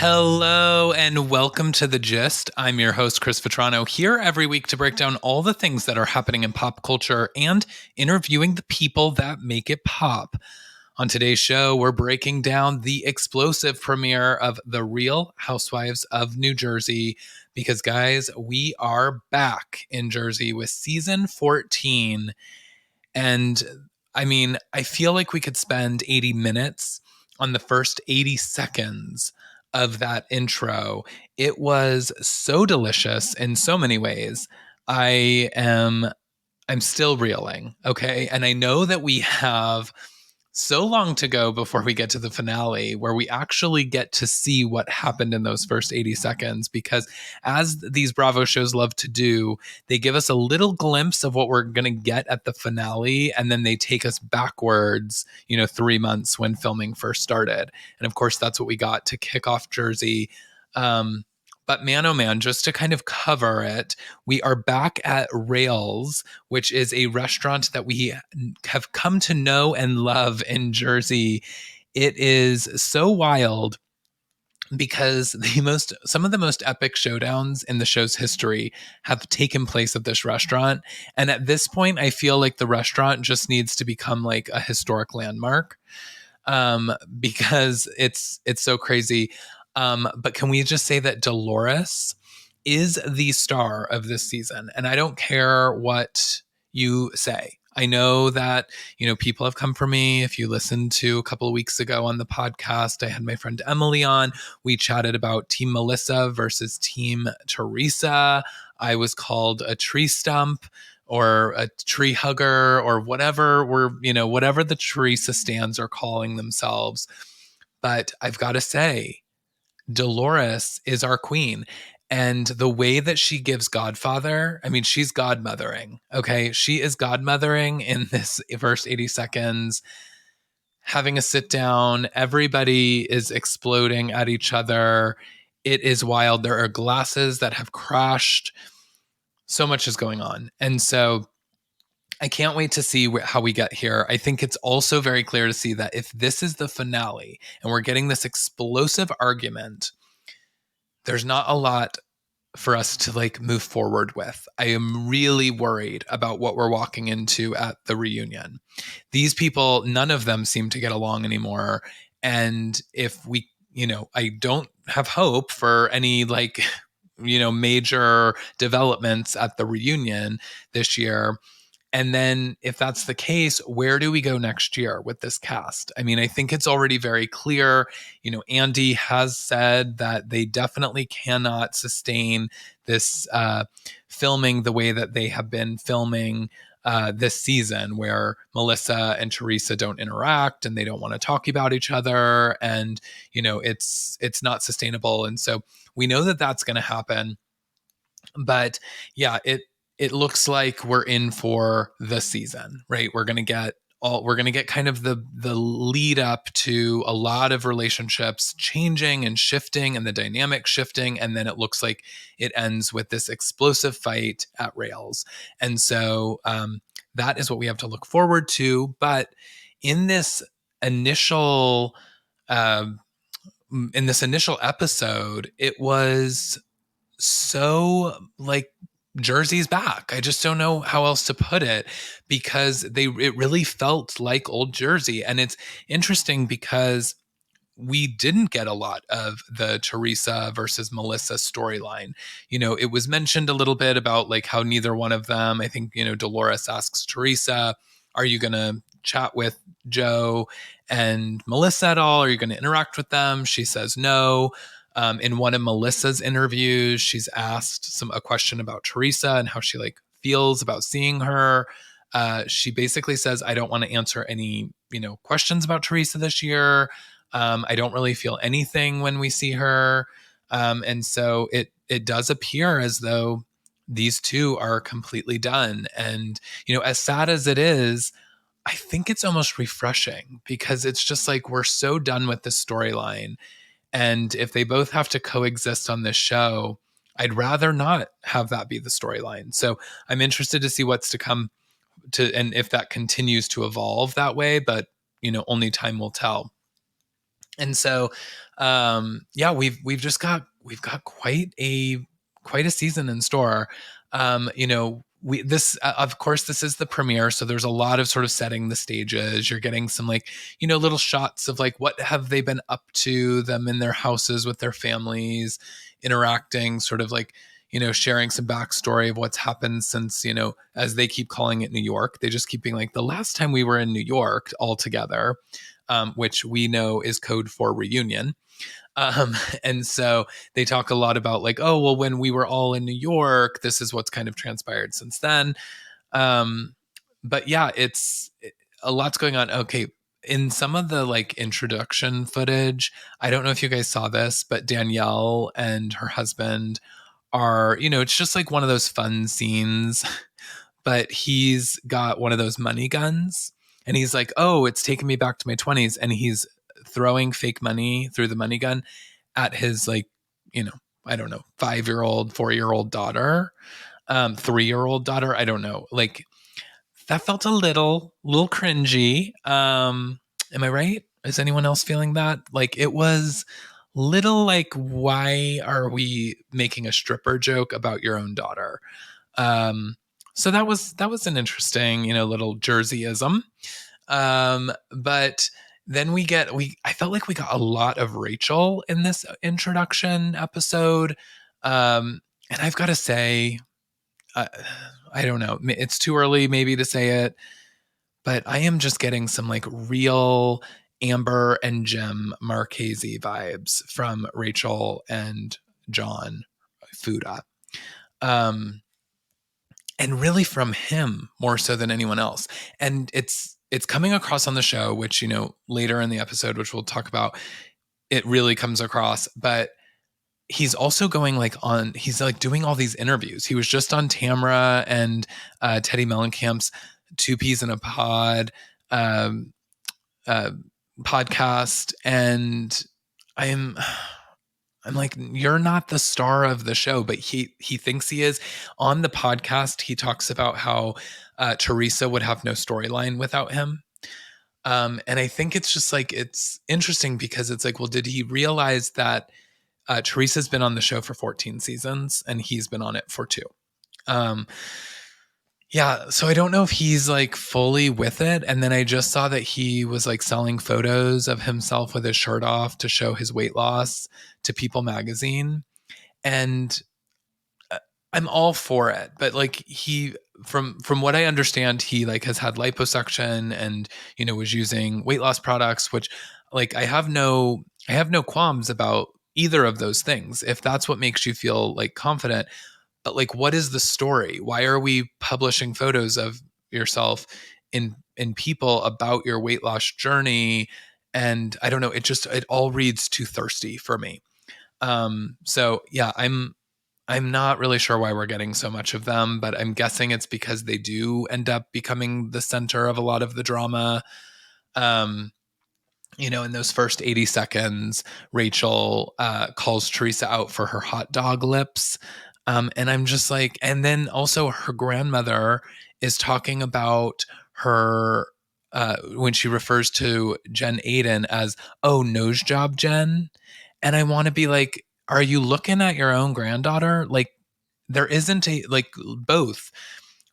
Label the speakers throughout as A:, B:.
A: Hello and welcome to The Gist. I'm your host, Chris Vetrano, here every week to break down all the things that are happening in pop culture and interviewing the people that make it pop. On today's show, we're breaking down the explosive premiere of The Real Housewives of New Jersey because, guys, we are back in Jersey with season 14. And I mean, I feel like we could spend 80 minutes on the first 80 seconds of that intro. It was so delicious in so many ways. I am I'm still reeling, okay? And I know that we have so long to go before we get to the finale where we actually get to see what happened in those first 80 seconds because as these Bravo shows love to do, they give us a little glimpse of what we're going to get at the finale and then they take us backwards, 3 months when filming first started. And of course that's what we got to kick off Jersey. But man, oh man, just to kind of cover it, we are back at Rails, which is a restaurant that we have come to know and love in Jersey. It is so wild because some of the most epic showdowns in the show's history have taken place at this restaurant. And at this point, I feel like the restaurant just needs to become like a historic landmark because it's so crazy. But can we just say that Dolores is the star of this season? And I don't care what you say. I know that, people have come for me. If you listened to a couple of weeks ago on the podcast, I had my friend Emily on. We chatted about Team Melissa versus Team Teresa. I was called a tree stump or a tree hugger or whatever whatever the Teresa stands are calling themselves. But I've got to say, Dolores is our queen. And the way that she gives Godfather, I mean, she's godmothering. Okay. She is godmothering in this first 80 seconds, having a sit down. Everybody is exploding at each other. It is wild. There are glasses that have crashed. So much is going on. And so I can't wait to see how we get here. I think it's also very clear to see that if this is the finale and we're getting this explosive argument, there's not a lot for us to like move forward with. I am really worried about what we're walking into at the reunion. These people, none of them seem to get along anymore. And if we, I don't have hope for any like, major developments at the reunion this year. And then if that's the case, where do we go next year with this cast? I mean, I think it's already very clear. Andy has said that they definitely cannot sustain this filming the way that they have been filming this season, where Melissa and Teresa don't interact and they don't want to talk about each other. And, it's not sustainable. And so we know that that's going to happen. But yeah, it looks like we're in for the season, right? We're going to get kind of the lead up to a lot of relationships changing and shifting and the dynamic shifting. And then it looks like it ends with this explosive fight at Rails. And so that is what we have to look forward to. But in this initial episode, it was so like Jersey's back. I just don't know how else to put it because it really felt like old Jersey. And it's interesting because we didn't get a lot of the Teresa versus Melissa storyline. It was mentioned a little bit about like how neither one of them, I think, Dolores asks Teresa, are you going to chat with Joe and Melissa at all? Are you going to interact with them? She says no. In one of Melissa's interviews, she's asked a question about Teresa and how she like feels about seeing her. She basically says, I don't want to answer any, questions about Teresa this year. I don't really feel anything when we see her. And so it does appear as though these two are completely done. And, as sad as it is, I think it's almost refreshing because it's just like we're so done with this storyline. And if they both have to coexist on this show, I'd rather not have that be the storyline. So I'm interested to see what's to come and if that continues to evolve that way, but only time will tell. And so, yeah, we've got quite a season in store. We this of course this is the premiere, so there's a lot of sort of setting the stages. You're getting some like little shots of like what have they been up to, them in their houses with their families, interacting, sort of like sharing some backstory of what's happened since as they keep calling it New York, they just keep being like the last time we were in New York all together, which we know is code for reunion. Um, and so they talk a lot about like, oh, well, when we were all in New York, this is what's kind of transpired since then. Um, but yeah, a lot's going on. Okay. In some of the like introduction footage, I don't know if you guys saw this, but Danielle and her husband are, it's just like one of those fun scenes, but he's got one of those money guns and he's like, oh, it's taking me back to my 20s. And he's throwing fake money through the money gun at his like, you know, I don't know, 5-year old, 4-year old daughter, 3-year old daughter. I don't know. Like that felt a little cringy. Am I right? Is anyone else feeling that? Like it was little like, why are we making a stripper joke about your own daughter? Um, so that was an interesting, little Jerseyism. But then I felt like we got a lot of Rachel in this introduction episode. And I've got to say, uh, I don't know, it's too early maybe to say it, but I am just getting some like real Amber and Jem Marchese vibes from Rachel and John Fuda. Um, and really from him more so than anyone else. And it's coming across on the show, which later in the episode, which we'll talk about, it really comes across. But he's also going like he's like doing all these interviews. He was just on Tamra and Teddy Mellencamp's Two Peas in a Pod um, uh, podcast, and I'm I'm like, you're not the star of the show, but he thinks he is. On the podcast, he talks about how Teresa would have no storyline without him. And I think it's just like it's interesting because it's like, well, did he realize that Teresa's been on the show for 14 seasons and he's been on it for 2? Um, yeah, so I don't know if he's like fully with it. And then I just saw that he was like selling photos of himself with his shirt off to show his weight loss to People magazine. And I'm all for it, but like he from what I understand, he like has had liposuction and was using weight loss products, which like I have no qualms about either of those things if that's what makes you feel like confident. But like, what is the story? Why are we publishing photos of yourself in People about your weight loss journey? And I don't know, it all reads too thirsty for me. So yeah, I'm not really sure why we're getting so much of them, but I'm guessing it's because they do end up becoming the center of a lot of the drama. Um, in those first 80 seconds, Rachel calls Teresa out for her hot dog lips. And I'm just like, and then also her grandmother is talking about her when she refers to Jen Aiden as, oh, nose job Jen. And I want to be like, are you looking at your own granddaughter? Like, there isn't a, like, both.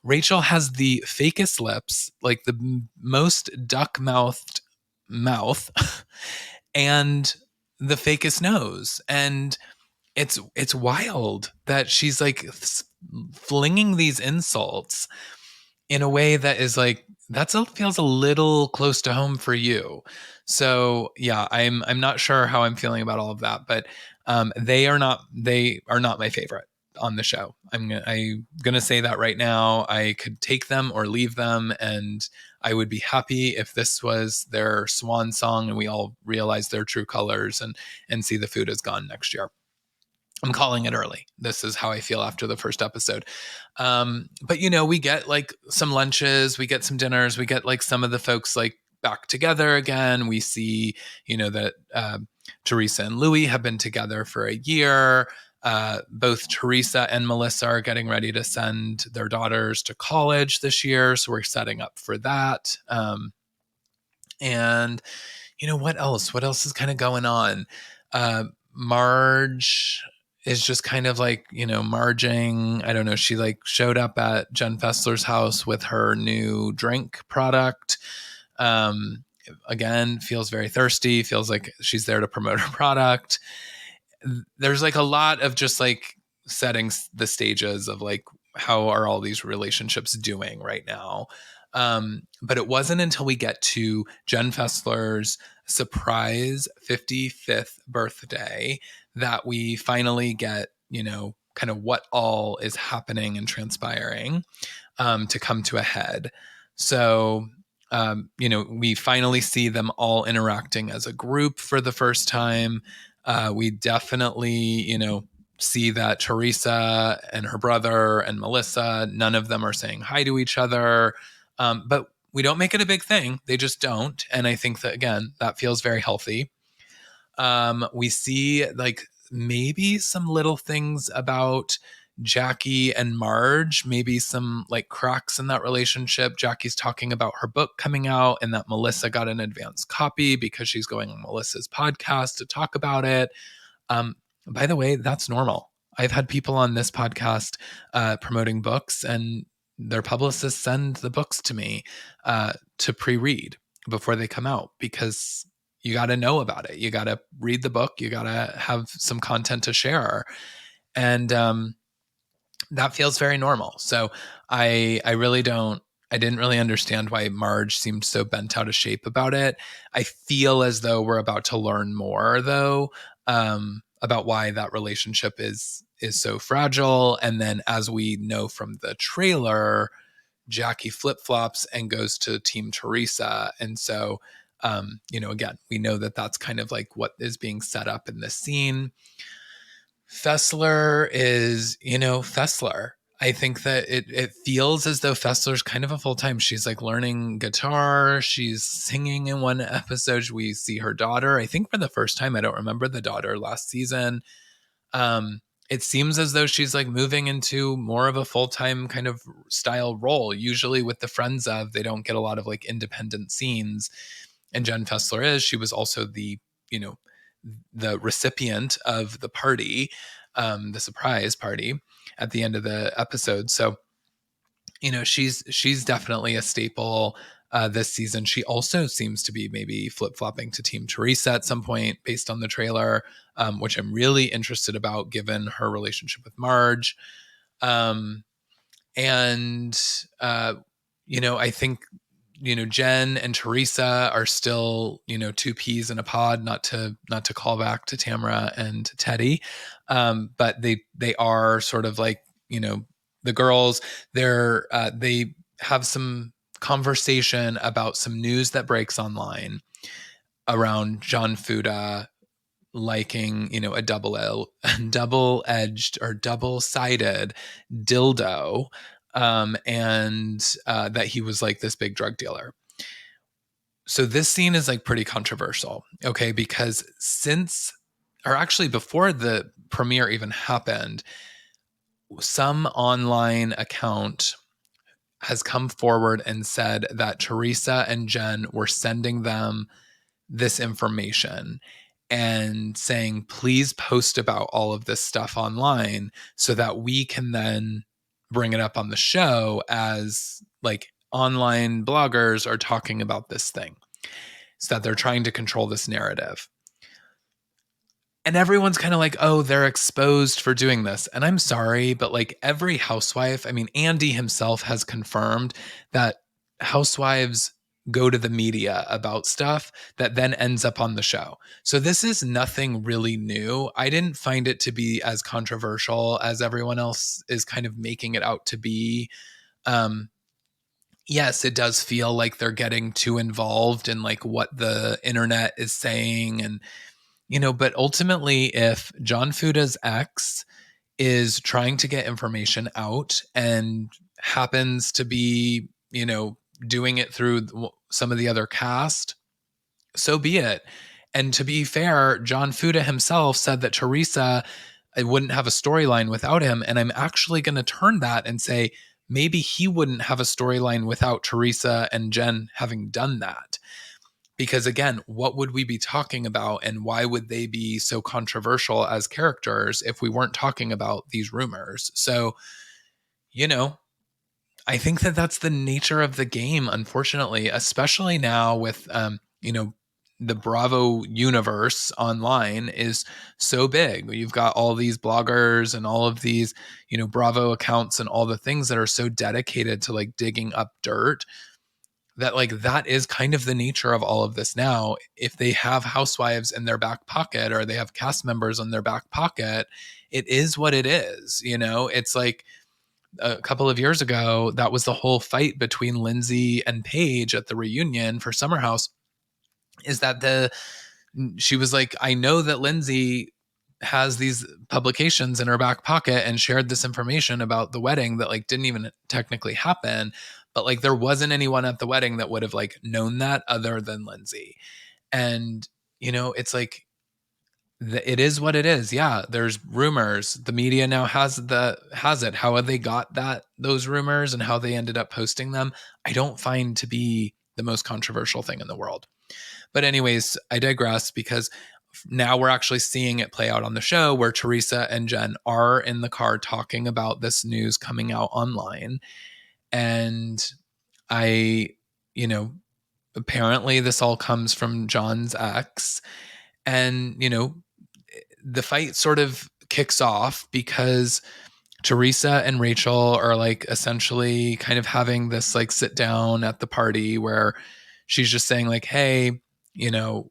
A: Rachel has the fakest lips, like the most duck mouthed mouth, and the fakest nose. And it's wild that she's like flinging these insults in a way that is like feels a little close to home for you. So yeah, I'm not sure how I'm feeling about all of that, but they are not my favorite on the show. I'm gonna say that right now. I could take them or leave them, and I would be happy if this was their swan song and we all realize their true colors and see the food is gone next year. I'm calling it early. This is how I feel after the first episode. But we get like some lunches, we get some dinners, we get like some of the folks like back together again. We see, that Teresa and Louis have been together for a year. Both Teresa and Melissa are getting ready to send their daughters to college this year, so we're setting up for that. And What else? What else is kind of going on? Marge is just kind of like, marging. I don't know. She like showed up at Jen Fessler's house with her new drink product. Um, Again, feels very thirsty, feels like she's there to promote her product. There's like a lot of just like setting the stages of like, how are all these relationships doing right now? But it wasn't until we get to Jen Fessler's surprise 55th birthday that we finally get, kind of what all is happening and transpiring to come to a head. So, we finally see them all interacting as a group for the first time. We definitely, see that Teresa and her brother and Melissa, none of them are saying hi to each other. But we don't make it a big thing. They just don't. And I think that, again, that feels very healthy. We see like maybe some little things about Jackie and Marge, maybe some like cracks in that relationship. Jackie's talking about her book coming out and that Melissa got an advance copy because she's going on Melissa's podcast to talk about it. By the way, that's normal. I've had people on this podcast promoting books, and their publicists send the books to me to pre-read before they come out, because you got to know about it. You got to read the book. You got to have some content to share. And that feels very normal. So I really don't, I didn't really understand why Marge seemed so bent out of shape about it. I feel as though we're about to learn more though, about why that relationship is so fragile. And then as we know from the trailer, Jackie flip-flops and goes to Team Teresa. And so, again, we know that that's kind of like what is being set up in this scene. Fessler is, Fessler. I think that it feels as though Fessler's kind of a full-time. She's like learning guitar. She's singing in one episode. We see her daughter, I think for the first time. I don't remember the daughter last season. It seems as though she's like moving into more of a full-time kind of style role. Usually with the Friends of, they don't get a lot of like independent scenes. And Jen Fessler she was also the, the recipient of the party, the surprise party at the end of the episode. So, she's definitely a staple this season. She also seems to be maybe flip-flopping to Team Teresa at some point based on the trailer, which I'm really interested about given her relationship with Marge. And I think, Jen and Teresa are still, two peas in a pod, not to call back to Tamara and Teddy. But they are sort of like, the girls, they have some conversation about some news that breaks online around John Fuda liking, a double-edged or double-sided dildo, and that he was like this big drug dealer. So this scene is like pretty controversial, okay? Because before the premiere even happened, some online account has come forward and said that Teresa and Jen were sending them this information and saying, please post about all of this stuff online so that we can then bring it up on the show as like online bloggers are talking about this thing. So that they're trying to control this narrative. And everyone's kind of like, oh, they're exposed for doing this. And I'm sorry, but like every housewife, I mean, Andy himself has confirmed that housewives go to the media about stuff that then ends up on the show. So this is nothing really new. I didn't find it to be as controversial as everyone else is kind of making it out to be. Yes, it does feel like they're getting too involved in like what the internet is saying. And but ultimately, if John Fuda's ex is trying to get information out and happens to be, doing it through some of the other cast, so be it. And to be fair, John Fuda himself said that Teresa wouldn't have a storyline without him. And I'm actually going to turn that and say, maybe he wouldn't have a storyline without Teresa and Jen having done that. Because again, what would we be talking about and why would they be so controversial as characters if we weren't talking about these rumors? So, you know, I think that that's the nature of the game, unfortunately, especially now with, the Bravo universe online is so big. You've got all these bloggers and all of these, Bravo accounts and all the things that are so dedicated to like digging up dirt that like that is kind of the nature of all of this now. If they have housewives in their back pocket or they have cast members in their back pocket, it is what it is. It's like a couple of years ago, that was the whole fight between Lindsay and Paige at the reunion for Summer House. Is that she was like, I know that Lindsay has these publications in her back pocket and shared this information about the wedding that like didn't even technically happen, but like there wasn't anyone at the wedding that would have like known that other than Lindsay. And it's like it is what it is. Yeah, there's rumors. The media now has it. How they got those rumors and how they ended up posting them, I don't find to be the most controversial thing in the world. But anyways, I digress because now we're actually seeing it play out on the show where Teresa and Jen are in the car talking about this news coming out online. And I, apparently this all comes from John's ex. And, the fight sort of kicks off because Teresa and Rachel are like essentially kind of having this like sit down at the party where she's just saying like, hey,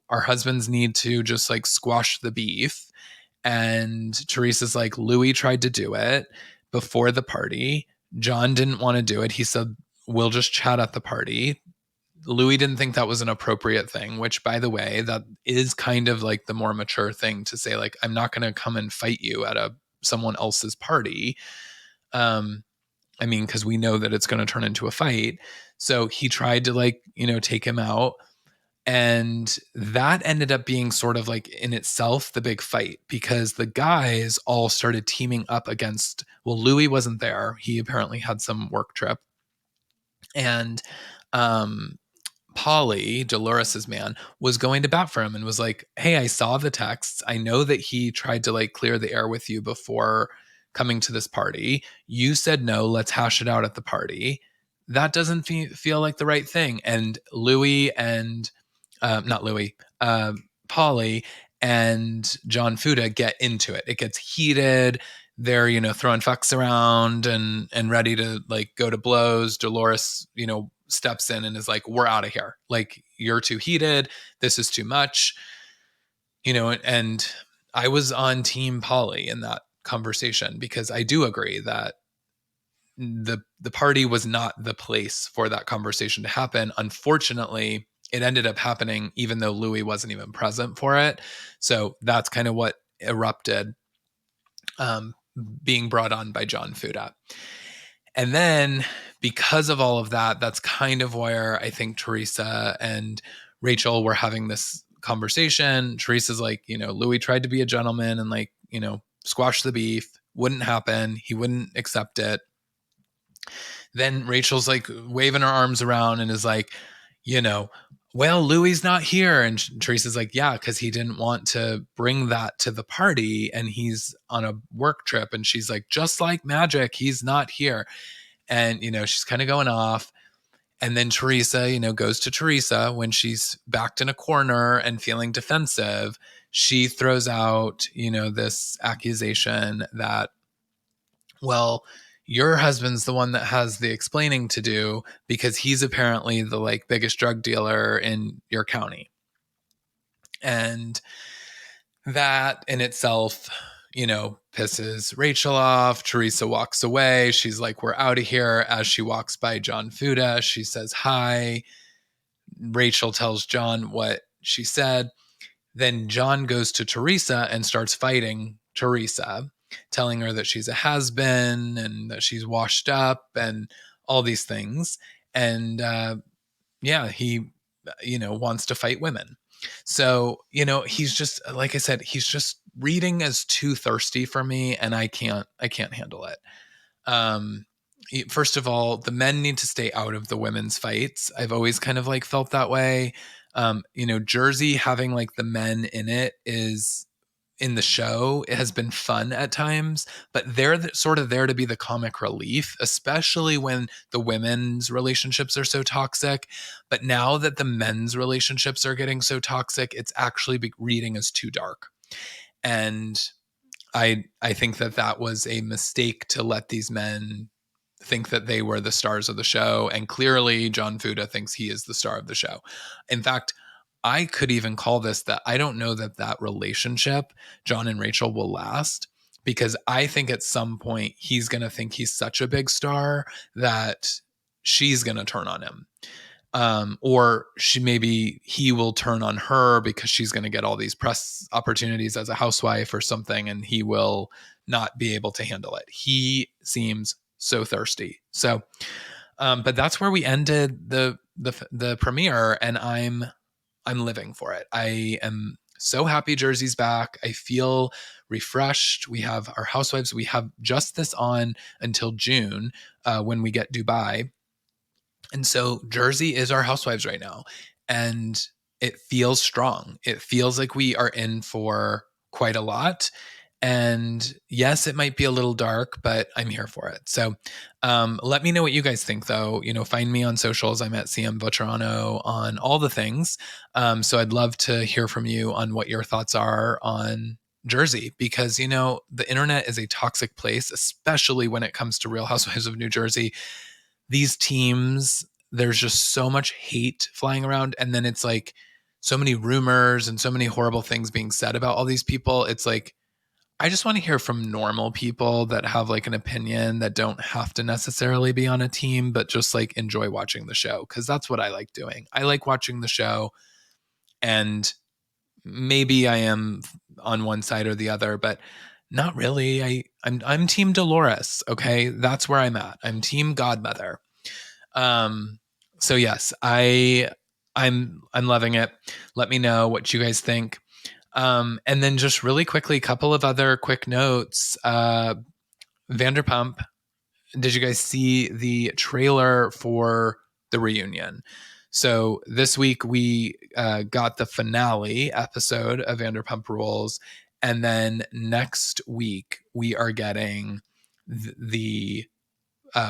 A: our husbands need to just like squash the beef. And Teresa's like, Louis tried to do it before the party. John didn't want to do it. He said, we'll just chat at the party. Louis didn't think that was an appropriate thing, which by the way, that is kind of like the more mature thing to say, like, I'm not going to come and fight you at someone else's party. I mean, because we know that it's going to turn into a fight. So he tried to like, take him out. And that ended up being sort of like in itself the big fight because the guys all started teaming up against, well, Louis wasn't there. He apparently had some work trip. And Polly, Dolores's man, was going to bat for him and was like, hey, I saw the texts. I know that he tried to like clear the air with you before coming to this party. You said no, let's hash it out at the party. That doesn't feel like the right thing. And Louis and not Louis, Polly and John Fuda get into it. It gets heated. They're, throwing fucks around and ready to like go to blows. Dolores, steps in and is like, we're out of here. Like, you're too heated. This is too much, and I was on team Polly in that conversation because I do agree that the party was not the place for that conversation to happen. Unfortunately, it ended up happening even though Louis wasn't even present for it. So that's kind of what erupted, being brought on by John Fuda. And then because of all of that, that's kind of where I think Teresa and Rachel were having this conversation. Teresa's like, Louis tried to be a gentleman and like, squash the beef. Wouldn't happen. He wouldn't accept it. Then Rachel's like waving her arms around and is like, well, Louis's not here. And Teresa's like, yeah, because he didn't want to bring that to the party and he's on a work trip. And she's like, just like magic, he's not here. And, she's kind of going off. And then Teresa, goes to Teresa when she's backed in a corner and feeling defensive. She throws out, this accusation that, well, your husband's the one that has the explaining to do because he's apparently the like biggest drug dealer in your county. And that in itself, pisses Rachel off. Teresa walks away. She's like, we're out of here. As she walks by John Fuda, she says hi. Rachel tells John what she said. Then John goes to Teresa and starts fighting Teresa, telling her that she's a has-been and that she's washed up and all these things. And he, wants to fight women. So, he's just, like I said, he's just reading as too thirsty for me, and I can't handle it. First of all, the men need to stay out of the women's fights. I've always kind of like felt that way. Jersey having like the men in it is in the show, it has been fun at times, but they're sort of there to be the comic relief, especially when the women's relationships are so toxic. But now that the men's relationships are getting so toxic, it's actually reading as too dark. And I think that was a mistake to let these men think that they were the stars of the show. And clearly, John Fuda thinks he is the star of the show. In fact, I could even call this that I don't know that relationship, John and Rachel, will last, because I think at some point he's going to think he's such a big star that she's going to turn on him. Or maybe he will turn on her because she's going to get all these press opportunities as a housewife or something, and he will not be able to handle it. He seems so thirsty. So, but that's where we ended the premiere, and I'm living for it. I am so happy Jersey's back. I feel refreshed. We have our housewives. We have just this on until June, when we get Dubai. And so Jersey is our housewives right now. And it feels strong. It feels like we are in for quite a lot. And yes, it might be a little dark, but I'm here for it. So let me know what you guys think, though. Find me on socials. I'm at CM Veterano on all the things. So I'd love to hear from you on what your thoughts are on Jersey, because, the internet is a toxic place, especially when it comes to Real Housewives of New Jersey. These teams, there's just so much hate flying around. And then it's like so many rumors and so many horrible things being said about all these people. It's like, I just want to hear from normal people that have like an opinion, that don't have to necessarily be on a team, but just like enjoy watching the show. Cause that's what I like doing. I like watching the show, and maybe I am on one side or the other, but not really. I'm team Dolores. Okay. That's where I'm at. I'm team Godmother. So yes, I'm loving it. Let me know what you guys think. And then just really quickly, a couple of other quick notes. Vanderpump, did you guys see the trailer for the reunion? So this week we got the finale episode of Vanderpump Rules. And then next week we are getting the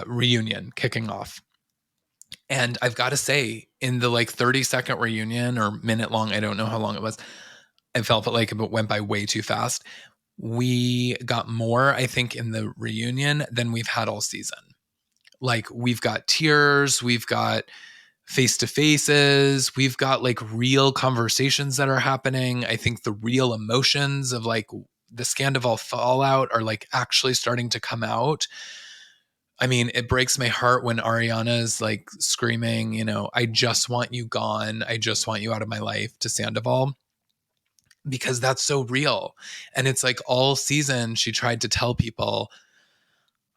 A: reunion kicking off. And I've got to say, in the like 30-second reunion, or minute long, I don't know how long it was, I felt like it went by way too fast. We got more, I think, in the reunion than we've had all season. Like, we've got tears, we've got face to faces, we've got like real conversations that are happening. I think the real emotions of like the Scandival fallout are like actually starting to come out. I mean, it breaks my heart when Ariana is like screaming, I just want you gone. I just want you out of my life, to Sandoval, because that's so real. And it's like all season she tried to tell people,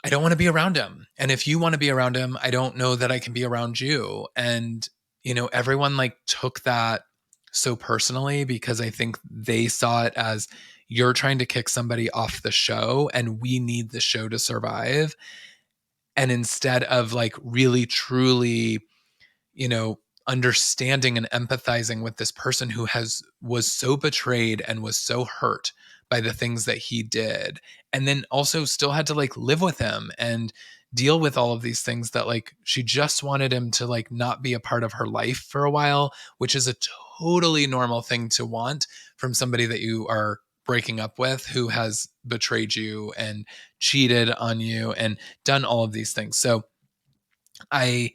A: I don't want to be around him. And if you want to be around him, I don't know that I can be around you. And, everyone like took that so personally, because I think they saw it as, you're trying to kick somebody off the show and we need the show to survive. And instead of like really truly, understanding and empathizing with this person who was so betrayed and was so hurt by the things that he did, and then also still had to like live with him and deal with all of these things, that like she just wanted him to like not be a part of her life for a while, which is a totally normal thing to want from somebody that you are breaking up with, who has betrayed you and cheated on you and done all of these things. So I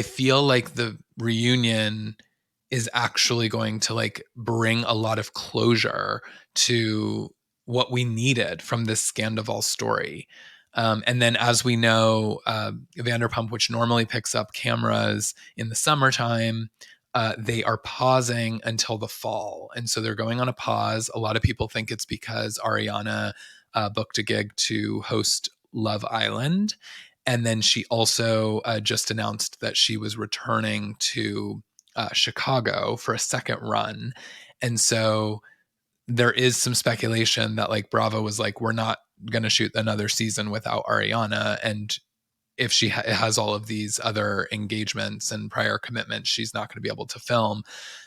A: feel like the reunion is actually going to like bring a lot of closure to what we needed from this Scandival story. And then, as we know, Vanderpump, which normally picks up cameras in the summertime, they are pausing until the fall. And so they're going on a pause. A lot of people think it's because Ariana booked a gig to host Love Island. And then she also just announced that she was returning to Chicago for a second run. And so there is some speculation that like Bravo was like, we're not going to shoot another season without Ariana. And if she has all of these other engagements and prior commitments, she's not going to be able to film.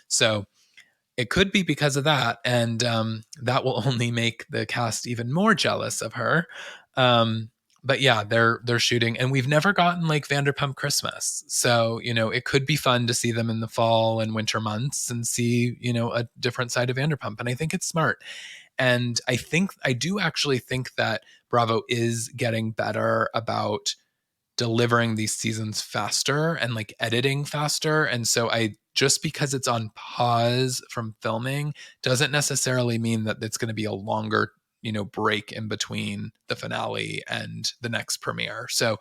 A: So it could be because of that, and that will only make the cast even more jealous of her. But yeah, they're shooting, and we've never gotten like Vanderpump Christmas, so it could be fun to see them in the fall and winter months and see a different side of Vanderpump, and I think it's smart. And I do actually think that Bravo is getting better about delivering these seasons faster and like editing faster. And so just because it's on pause from filming doesn't necessarily mean that it's going to be a longer, break in between the finale and the next premiere. So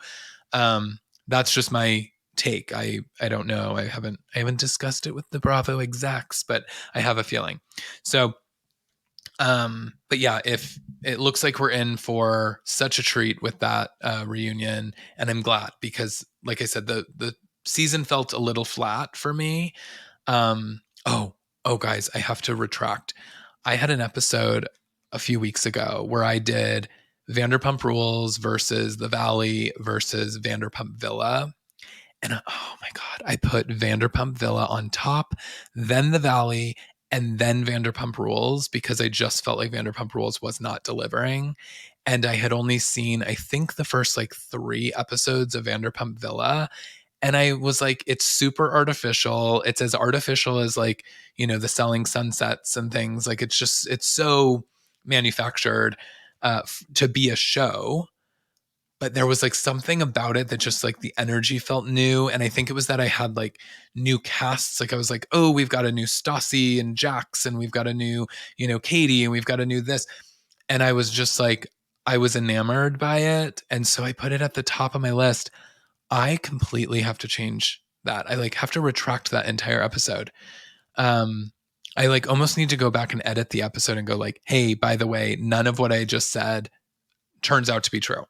A: that's just my take. I don't know. I haven't discussed it with the Bravo execs, but I have a feeling. So but yeah, if it looks like we're in for such a treat with that reunion, and I'm glad because, like I said, the season felt a little flat for me. Um, oh, guys, I have to retract. I had an episode a few weeks ago where I did Vanderpump Rules versus The Valley versus Vanderpump Villa. And oh my God, I put Vanderpump Villa on top, then The Valley, and then Vanderpump Rules because I just felt like Vanderpump Rules was not delivering. And I had only seen, I think, the first like 3 episodes of Vanderpump Villa. And I was like, it's super artificial. It's as artificial as like, the selling sunsets and things. Like it's so manufactured to be a show, but there was like something about it that just like the energy felt new. And I think it was that I had like new casts. Like I was like, oh, we've got a new Stassi and Jax, and we've got a new, Katie, and we've got a new this. And I was just like, I was enamored by it. And so I put it at the top of my list. I completely have to change that. I like have to retract that entire episode. Um, I like almost need to go back and edit the episode and go like, hey, by the way, none of what I just said turns out to be true.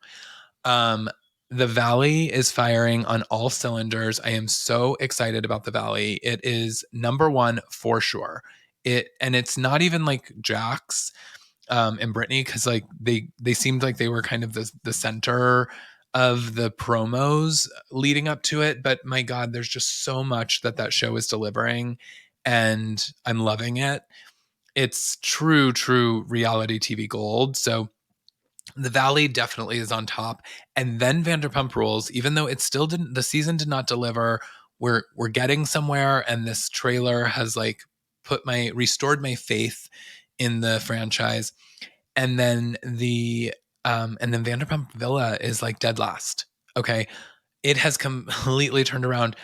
A: Um, the Valley is firing on all cylinders. I am so excited about the Valley. It is number one for sure. And it's not even like Jax and Brittany, because like they seemed like they were kind of the center of the promos leading up to it. But my God, there's just so much that show is delivering, and I'm loving it. It's true reality TV gold. So the Valley definitely is on top, and then Vanderpump Rules. Even though it still didn't, the season did not deliver. We're getting somewhere, and this trailer has like restored my faith in the franchise. And then Vanderpump Villa is like dead last. Okay, it has completely turned around.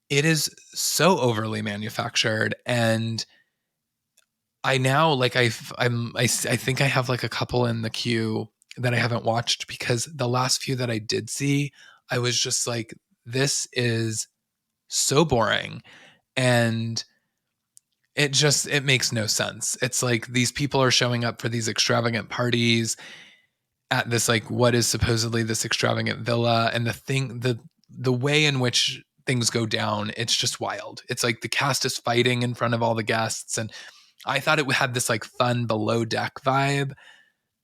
A: It is so overly manufactured, and I now like I think I have like a couple in the queue that I haven't watched because the last few that I did see, I was just like, this is so boring, and it makes no sense. It's like these people are showing up for these extravagant parties at this like what is supposedly this extravagant villa, and the way in which things go down, it's just wild. It's like the cast is fighting in front of all the guests, and I thought it had this like fun below deck vibe.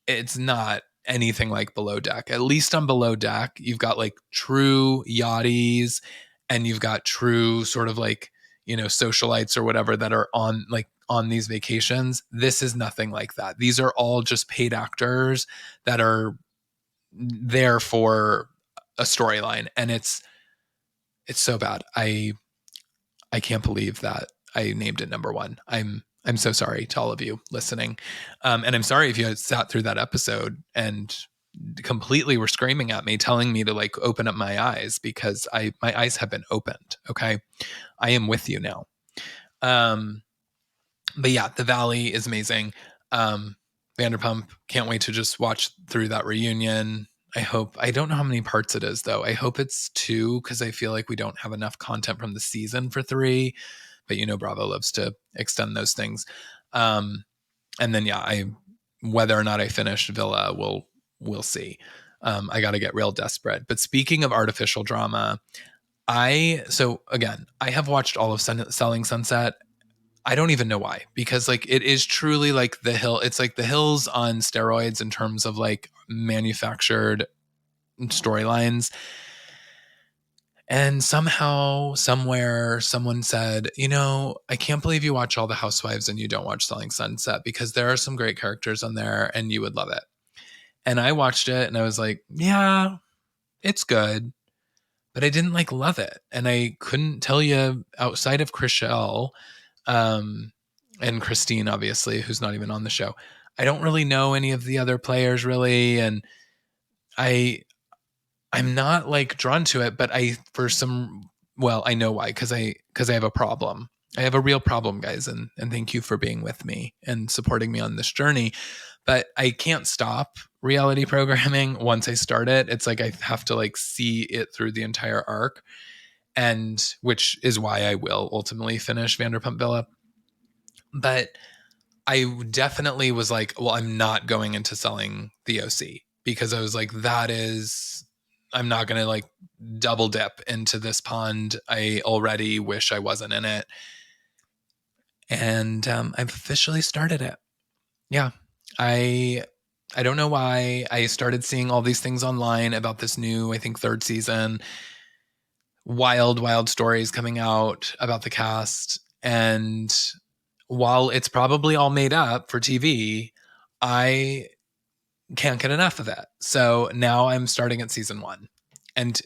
A: It's not anything like below deck. At least on below deck, you've got like true yachties, and you've got true sort of like, socialites or whatever that are on these vacations. This is nothing like that. These are all just paid actors that are there for a storyline, and it's so bad. I can't believe that I named it number one. I'm so sorry to all of you listening. And I'm sorry if you had sat through that episode and completely were screaming at me, telling me to like open up my eyes, because my eyes have been opened. Okay. I am with you now. But yeah, the Valley is amazing. Vanderpump, can't wait to just watch through that reunion. I don't know how many parts it is though. I hope it's 2, because I feel like we don't have enough content from the season for 3. But Bravo loves to extend those things. And then yeah, whether or not I finish Villa, we'll see. I got to get real desperate. But speaking of artificial drama, so again, I have watched all of Selling Sunset. I don't even know why, because like it is truly like The Hill. It's like The Hills on steroids in terms of like manufactured storylines. And somehow, somewhere, someone said, I can't believe you watch all the Housewives and you don't watch Selling Sunset because there are some great characters on there and you would love it. And I watched it and I was like, yeah, it's good, but I didn't like love it. And I couldn't tell you outside of Chriselle, um, and Christine, obviously, who's not even on the show. I don't really know any of the other players really. And I I'm not like drawn to it, but I know why, because I have a problem. I have a real problem, guys, and thank you for being with me and supporting me on this journey. But I can't stop reality programming once I start it. It's like I have to like see it through the entire arc, and which is why I will ultimately finish Vanderpump Villa. But I definitely was like, well, I'm not going into selling the OC because I was like, I'm not going to like double dip into this pond. I already wish I wasn't in it. And I've officially started it. Yeah. I I don't know why. I started seeing all these things online about this new, I think, third season. Wild stories coming out about the cast. And while it's probably all made up for TV, I can't get enough of it. So now I'm starting at season 1. And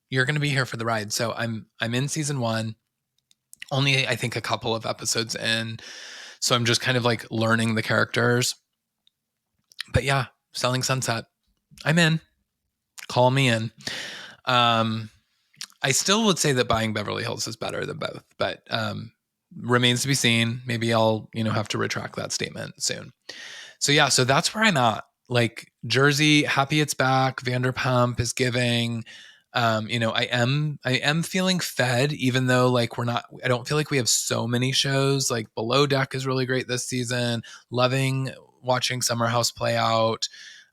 A: you're going to be here for the ride. So I'm in season 1, only I think a couple of episodes in. So I'm just kind of like learning the characters. But yeah, Selling Sunset. I'm in. Call me in. Um I still would say that Buying Beverly Hills is better than both, but remains to be seen. Maybe I'll, have to retract that statement soon. So yeah, so that's where I'm at. Like Jersey, happy it's back. Vanderpump is giving. I am feeling fed, even though like I don't feel like we have so many shows. Like Below Deck is really great this season. Loving watching Summer House play out.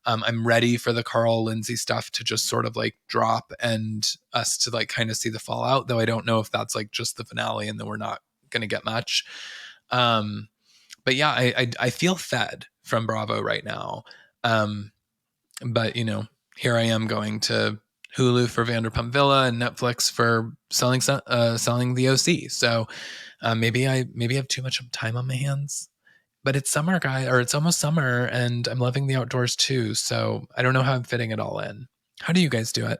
A: I'm ready for the Carl Lindsay stuff to just sort of like drop and us to like kind of see the fallout, though I don't know if that's like just the finale and then we're not going to get much. But yeah, I feel fed from Bravo right now. But here I am going to Hulu for Vanderpump Villa and Netflix for selling the OC. So maybe I have too much time on my hands. But it's summer, or it's almost summer, and I'm loving the outdoors too. So I don't know how I'm fitting it all in. How do you guys do it?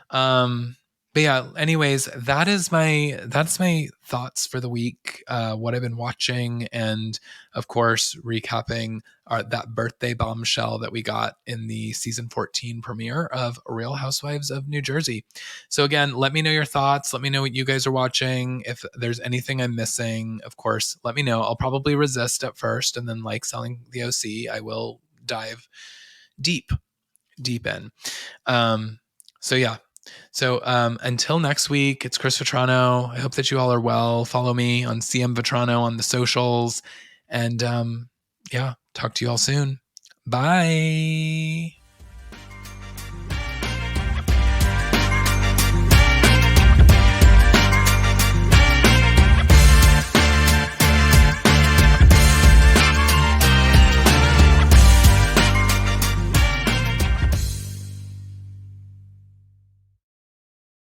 A: But yeah, anyways, that's my thoughts for the week, what I've been watching, and of course, recapping that birthday bombshell that we got in the season 14 premiere of Real Housewives of New Jersey. So again, let me know your thoughts. Let me know what you guys are watching. If there's anything I'm missing, of course, let me know. I'll probably resist at first, and then like Selling the OC, I will dive deep in. So yeah. So until next week, it's Chris Vetrano. I hope that you all are well. Follow me on CM Vetrano on the socials. And yeah, talk to you all soon. Bye.